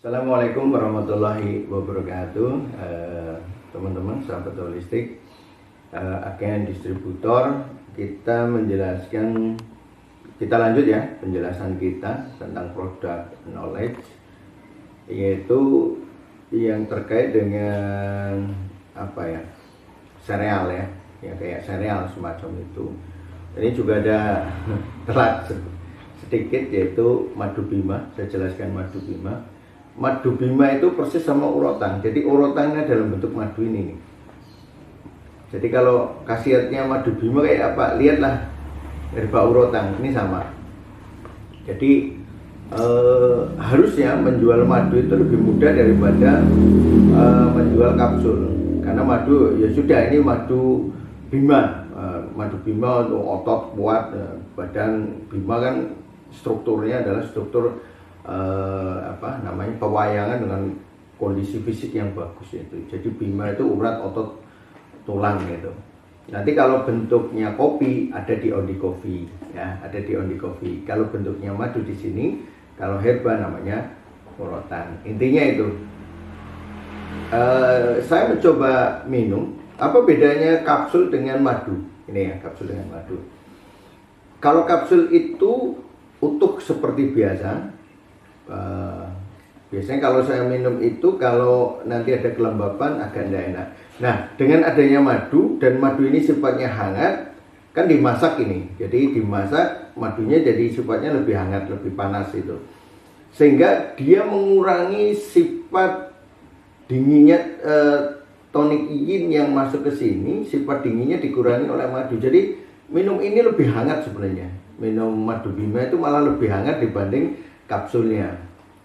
Assalamualaikum warahmatullahi wabarakatuh, teman-teman sahabat holistik, agen distributor. Kita lanjut ya penjelasan kita tentang produk knowledge, yaitu yang terkait dengan sereal ya kayak sereal semacam itu. Ini juga ada telat sedikit, yaitu madu bima. Saya jelaskan madu bima. Madu bima itu persis sama urotan. Jadi urotannya dalam bentuk madu ini nih. Jadi kalau khasiatnya madu bima kayak apa? Lihatlah herba urotan ini sama. Jadi harusnya menjual madu itu lebih mudah daripada menjual kapsul. Karena madu ya sudah, ini madu bima. Madu bima untuk otot kuat, badan bima kan strukturnya adalah struktur pewayangan dengan kondisi fisik yang bagus itu. Jadi bima itu urat, otot, tulang gitu. Nanti kalau bentuknya kopi ada di Ondi Coffee ya, ada di Ondi Coffee. Kalau bentuknya madu di sini, kalau herba namanya urotan. Intinya itu. Saya mencoba minum. Apa bedanya kapsul dengan madu? Ini ya, kapsul dengan madu. Kalau kapsul itu utuh seperti biasa. Biasanya kalau saya minum itu, kalau nanti ada kelembapan agak tidak enak. Nah, dengan adanya madu, dan madu ini sifatnya hangat, kan dimasak ini. Jadi dimasak, madunya jadi sifatnya lebih hangat, lebih panas itu. Sehingga dia mengurangi sifat dinginnya, tonik yin yang masuk ke sini, sifat dinginnya dikurangi oleh madu. Jadi minum ini lebih hangat sebenarnya. Minum madu bima itu malah lebih hangat dibanding kapsulnya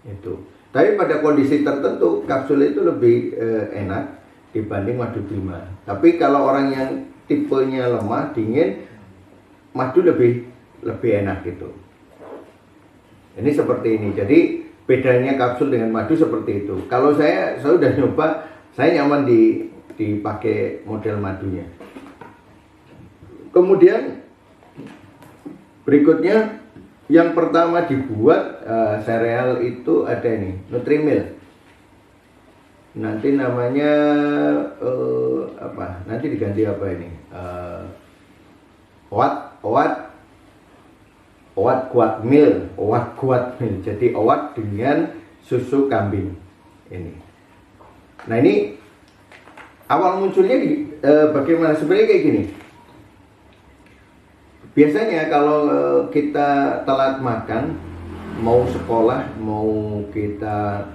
itu. Tapi pada kondisi tertentu kapsul itu lebih enak dibanding madu bima. Tapi kalau orang yang tipenya lemah, dingin, madu lebih enak gitu. Ini seperti ini. Jadi bedanya kapsul dengan madu seperti itu. Kalau saya sudah nyoba, saya nyaman dipakai model madunya. Kemudian berikutnya, yang pertama dibuat sereal itu ada ini, Nutrimilk. Nanti namanya nanti diganti apa ini? Owat kuat mil. Jadi owat dengan susu kambing ini. Nah, ini awal munculnya bagaimana? Sebenarnya kayak gini. Biasanya kalau kita telat makan, mau sekolah, mau kita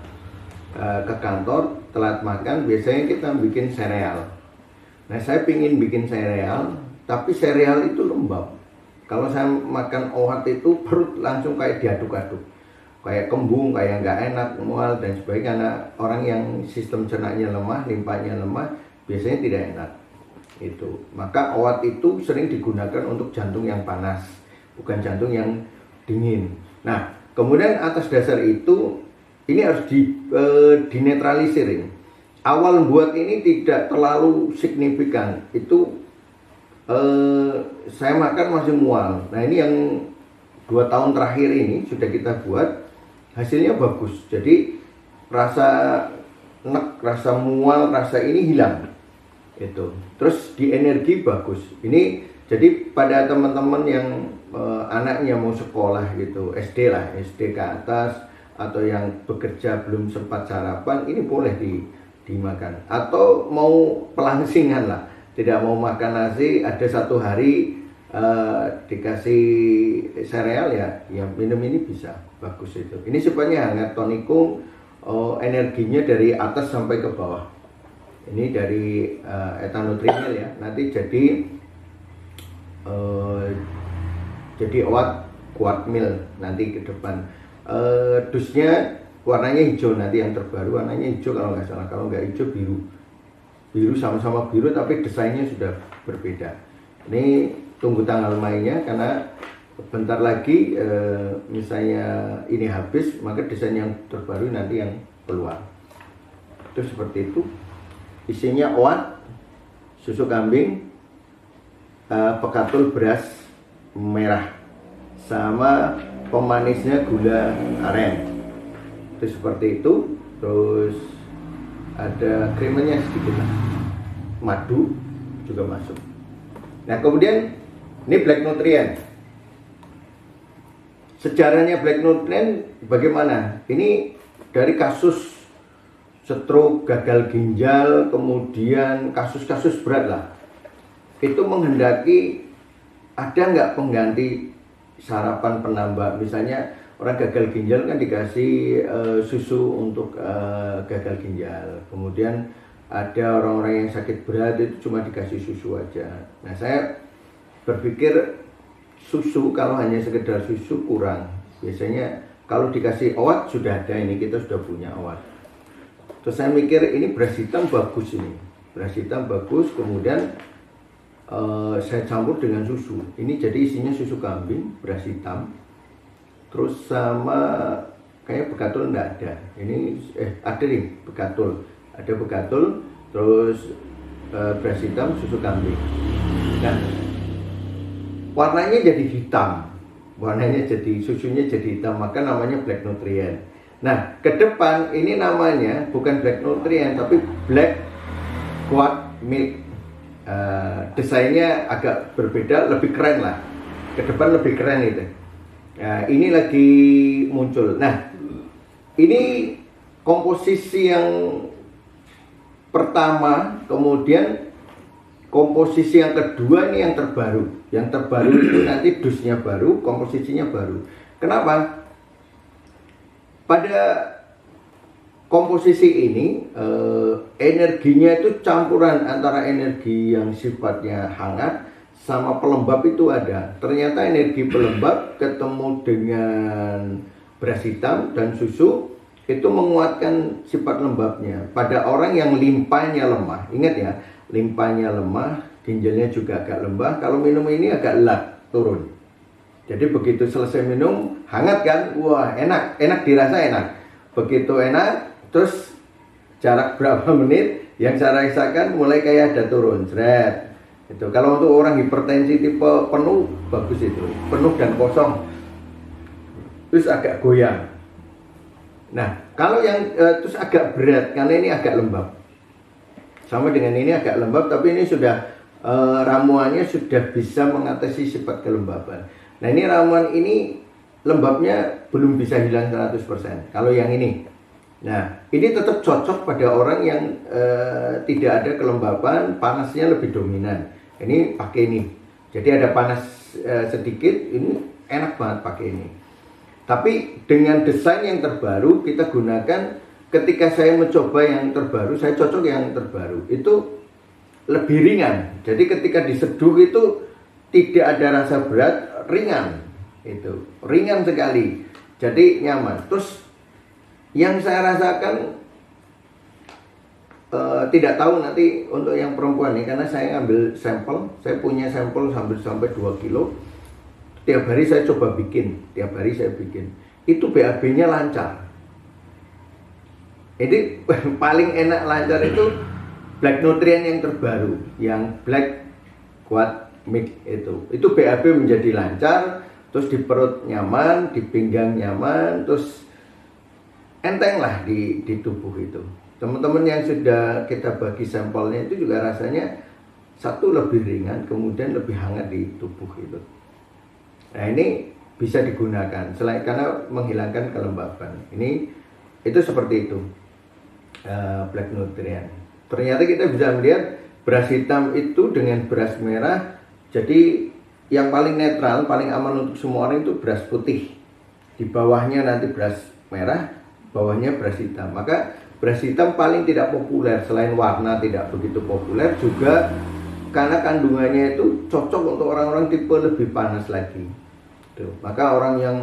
ke kantor, telat makan, biasanya kita bikin sereal. Nah, saya pingin bikin sereal, tapi sereal itu lembab. Kalau saya makan owat itu perut langsung kayak diaduk-aduk, kayak kembung, kayak nggak enak, mual dan sebagainya. Karena orang yang sistem cernanya lemah, limpahnya lemah, biasanya tidak enak. Itu. Maka owat itu sering digunakan untuk jantung yang panas, bukan jantung yang dingin. Nah, kemudian atas dasar itu ini harus dinetralisir ini. Awal buat ini tidak terlalu signifikan. Itu saya makan masih mual. Nah, ini yang 2 tahun terakhir ini sudah kita buat, hasilnya bagus. Jadi rasa nek, rasa mual, rasa ini hilang. Itu. Terus di energi bagus. Ini jadi pada teman-teman yang anaknya mau sekolah gitu, SD ke atas, atau yang bekerja belum sempat sarapan, ini boleh dimakan. Atau mau pelangsingan lah, tidak mau makan nasi, ada 1 hari dikasih sereal ya minum ini bisa, bagus itu. Ini sifatnya hangat, tonikum, energinya dari atas sampai ke bawah. Ini dari etanutrimil ya. Nanti jadi owat kuat mil nanti ke depan. Dusnya warnanya hijau, nanti yang terbaru warnanya hijau kalau nggak salah. Kalau nggak hijau biru, sama-sama biru tapi desainnya sudah berbeda. Ini tunggu tanggal mainnya, karena bentar lagi misalnya ini habis, maka desain yang terbaru nanti yang keluar. Itu seperti itu. Isinya owat, susu kambing, pekatul beras merah, sama pemanisnya gula aren. itu seperti itu. Terus ada kremennya sedikit lah, madu juga masuk. Nah kemudian ini Black Nutrient. Sejarahnya Black Nutrient bagaimana? Ini dari kasus stroke, gagal ginjal, kemudian kasus-kasus berat lah. Itu menghendaki ada nggak pengganti sarapan penambah. Misalnya orang gagal ginjal kan dikasih susu untuk gagal ginjal. Kemudian ada orang-orang yang sakit berat itu cuma dikasih susu aja. Nah saya berpikir susu kalau hanya sekedar susu kurang. Biasanya kalau dikasih oat sudah ada, ini kita sudah punya oat. Terus saya mikir ini beras hitam bagus ini. Beras hitam bagus, kemudian saya campur dengan susu. Ini jadi isinya susu kambing, beras hitam. Terus sama kayak begatul enggak ada. Ini ada nih begatul. Ada begatul, terus beras hitam, susu kambing. Nah, warnanya jadi hitam. Warnanya jadi, susunya jadi hitam, maka namanya Black Nutrient. Nah, ke depan ini namanya bukan Black Nutrient tapi Black Quad Milk. Desainnya agak berbeda, lebih keren lah. Ke depan lebih keren itu. Nah, ini lagi muncul. Nah, ini komposisi yang pertama, kemudian komposisi yang kedua ini yang terbaru. Yang terbaru itu nanti dusnya baru, komposisinya baru. Kenapa? Pada komposisi ini energinya itu campuran antara energi yang sifatnya hangat sama pelembab itu ada. Ternyata energi pelembab ketemu dengan beras hitam dan susu itu menguatkan sifat lembabnya. Pada orang yang limpanya lemah, ingat ya, limpanya lemah, ginjalnya juga agak lembah. Kalau minum ini agak lat, turun. Jadi begitu selesai minum, hangat kan? Wah, enak, dirasa enak. Begitu enak, terus jarak berapa menit yang saya rasakan mulai kayak ada turun, seret. Itu kalau untuk orang hipertensi tipe penuh bagus itu, penuh dan kosong, terus agak goyang. Nah, kalau yang terus agak berat, karena ini agak lembab, sama dengan ini agak lembab, tapi ini sudah ramuannya sudah bisa mengatasi sifat kelembaban. Nah, ini ramuan ini lembabnya belum bisa hilang 100%. Kalau yang ini, nah ini tetap cocok pada orang yang tidak ada kelembaban, panasnya lebih dominan. Ini pakai ini, jadi ada panas sedikit, ini enak banget pakai ini. Tapi dengan desain yang terbaru kita gunakan. Ketika saya mencoba yang terbaru, saya cocok yang terbaru. Itu lebih ringan. Jadi ketika diseduh itu tidak ada rasa berat, ringan. Itu ringan sekali. Jadi nyaman. Terus yang saya rasakan tidak tahu nanti untuk yang perempuan nih, karena saya ngambil sampel, saya punya sampel sampai 2 kilo. Tiap hari saya coba bikin, itu BAB-nya lancar. Jadi paling enak lancar itu Black Nutrient yang terbaru, yang Black Quad Milk itu BAB menjadi lancar, terus di perut nyaman, di pinggang nyaman, terus enteng lah di tubuh itu. Teman-teman yang sudah kita bagi sampelnya itu juga rasanya satu lebih ringan, kemudian lebih hangat di tubuh itu. Nah ini bisa digunakan selain karena menghilangkan kelembaban. Ini itu seperti itu Black Nutrient. Ternyata kita bisa melihat beras hitam itu dengan beras merah. Jadi yang paling netral, paling aman untuk semua orang itu beras putih. Di bawahnya nanti beras merah, bawahnya beras hitam. Maka beras hitam paling tidak populer, selain warna tidak begitu populer, juga karena kandungannya itu cocok untuk orang-orang tipe lebih panas lagi. Tuh. Maka orang yang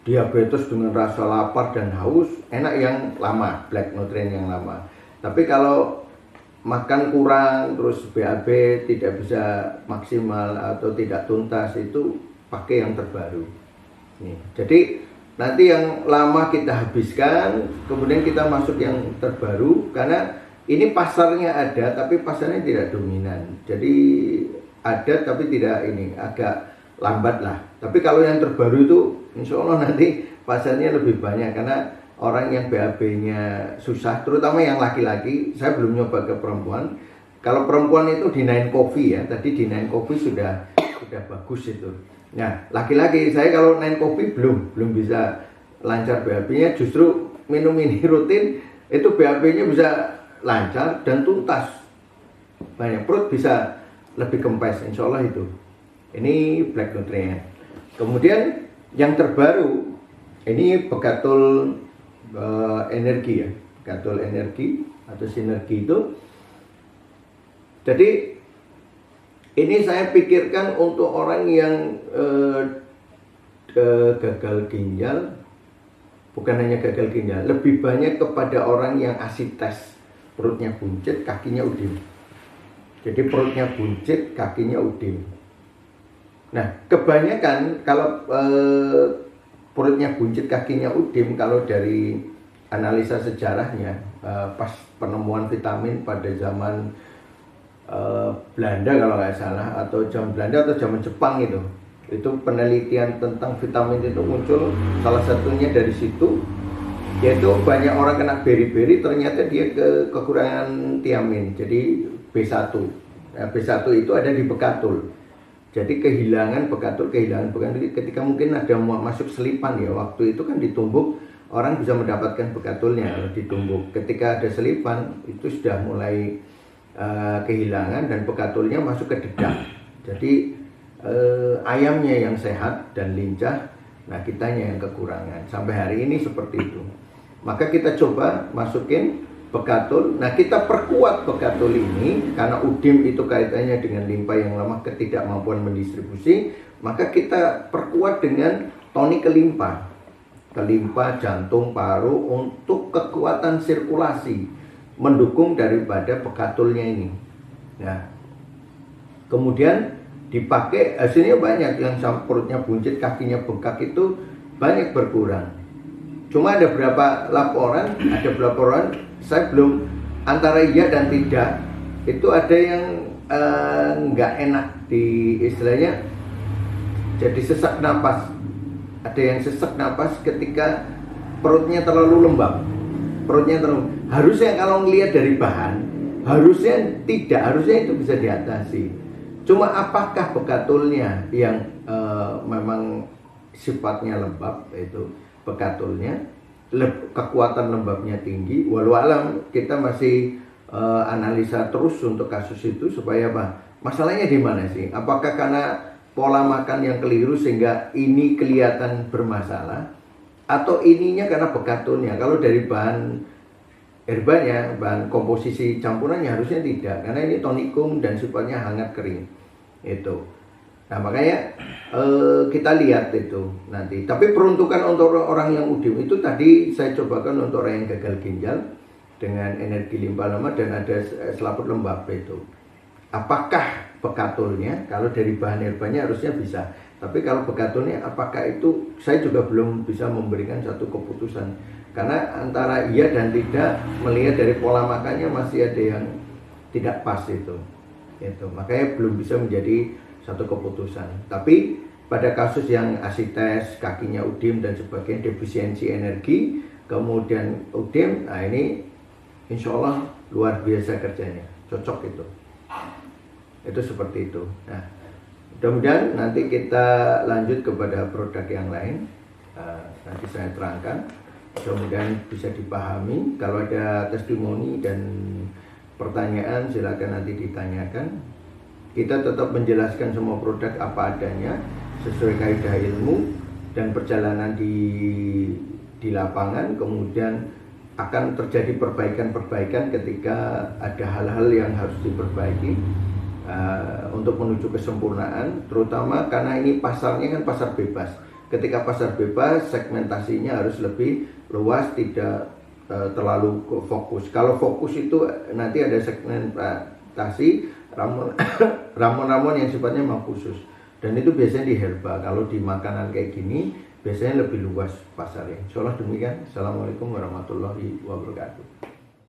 diabetes dengan rasa lapar dan haus, enak yang lama, Black Nutrient yang lama. Tapi kalau makan kurang, terus BAB tidak bisa maksimal atau tidak tuntas, itu pakai yang terbaru. Nih. Jadi nanti yang lama kita habiskan, kemudian kita masuk yang terbaru, karena ini pasarnya ada, tapi pasarnya tidak dominan. Jadi ada tapi tidak ini, agak lambat lah. Tapi kalau yang terbaru itu insya Allah nanti pasarnya lebih banyak, karena orang yang BAB-nya susah, terutama yang laki-laki. Saya belum nyoba ke perempuan. Kalau perempuan itu di 9 Coffee ya, tadi di 9 Coffee sudah bagus itu. Nah, laki-laki saya kalau 9 Coffee belum bisa lancar BAB-nya, justru minum ini rutin itu BAB-nya bisa lancar dan tuntas. Banyak perut bisa lebih kempes, insya Allah itu. Ini Black Nutrient. Kemudian yang terbaru ini Begatul energi ya, Begatul energi atau sinergi itu. Jadi ini saya pikirkan untuk orang yang gagal ginjal, bukan hanya gagal ginjal, lebih banyak kepada orang yang asites, perutnya buncit, kakinya udim. Jadi perutnya buncit, kakinya udim. Nah, kebanyakan kalau perutnya buncit, kakinya udim, kalau dari analisa sejarahnya, pas penemuan vitamin pada zaman Belanda kalau nggak salah, atau zaman Belanda atau zaman Jepang itu penelitian tentang vitamin itu muncul, salah satunya dari situ, yaitu banyak orang kena beri-beri ternyata dia kekurangan tiamin, jadi B1. Nah, B1 itu ada di Begatul. Jadi kehilangan Begatul ketika mungkin ada masuk selipan ya, waktu itu kan ditumbuk, orang bisa mendapatkan Begatulnya kalau ditumbuk. Ketika ada selipan itu sudah mulai kehilangan dan Begatulnya masuk ke dedak. Jadi ayamnya yang sehat dan lincah, nah kitanya yang kekurangan. Sampai hari ini seperti itu. Maka kita coba masukin Begatul. Nah, kita perkuat Begatul ini karena udim itu kaitannya dengan limpa yang lemah, ketidakmampuan mendistribusi, maka kita perkuat dengan tonik kelimpa, jantung, paru untuk kekuatan sirkulasi, mendukung daripada Begatulnya ini. Nah, kemudian dipakai, hasilnya banyak, yang perutnya buncit, kakinya bengkak itu banyak berkurang. Cuma ada beberapa laporan saya belum, antara iya dan tidak, itu ada yang nggak enak, di istilahnya jadi sesak napas. Ada yang sesak napas ketika perutnya terlalu lembab. Harusnya kalau ngelihat dari bahan, harusnya itu bisa diatasi. Cuma apakah Begatulnya yang memang sifatnya lembab, itu Begatulnya kekuatan lembabnya tinggi, walau alam kita masih analisa terus untuk kasus itu supaya apa? Masalahnya di mana sih? Apakah karena pola makan yang keliru sehingga ini kelihatan bermasalah, atau ininya karena Begatulnya? Kalau dari bahan herbanya, bahan komposisi campurannya harusnya tidak, karena ini tonikum dan sifatnya hangat kering itu. Nah, makanya kita lihat itu nanti. Tapi peruntukan untuk orang yang udim itu tadi saya cobakan untuk orang yang gagal ginjal dengan energi limpa lemah dan ada selaput lembab itu. Apakah Begatulnya, kalau dari bahan herbanya harusnya bisa. Tapi kalau Begatulnya apakah itu, saya juga belum bisa memberikan satu keputusan. Karena antara iya dan tidak, melihat dari pola makannya masih ada yang tidak pas itu. Makanya belum bisa menjadi satu keputusan. Tapi pada kasus yang asites, kakinya udim dan sebagainya, defisiensi energi, kemudian udim, nah ini insya Allah luar biasa kerjanya, cocok itu. Itu seperti itu. Nah, mudah-mudahan nanti kita lanjut kepada produk yang lain. Nanti saya terangkan, mudah-mudahan bisa dipahami. Kalau ada testimoni dan pertanyaan silakan nanti ditanyakan. Kita tetap menjelaskan semua produk apa adanya sesuai kaidah ilmu dan perjalanan di lapangan. Kemudian akan terjadi perbaikan-perbaikan ketika ada hal-hal yang harus diperbaiki untuk menuju kesempurnaan, terutama karena ini pasarnya kan pasar bebas. Ketika pasar bebas, segmentasinya harus lebih luas, tidak terlalu fokus. Kalau fokus itu nanti ada segmentasi ramuan-ramuan yang sifatnya memang khusus, dan itu biasanya di herba. Kalau di makanan kayak gini biasanya lebih luas pasarnya. Insyaallah demikian. Assalamualaikum warahmatullahi wabarakatuh.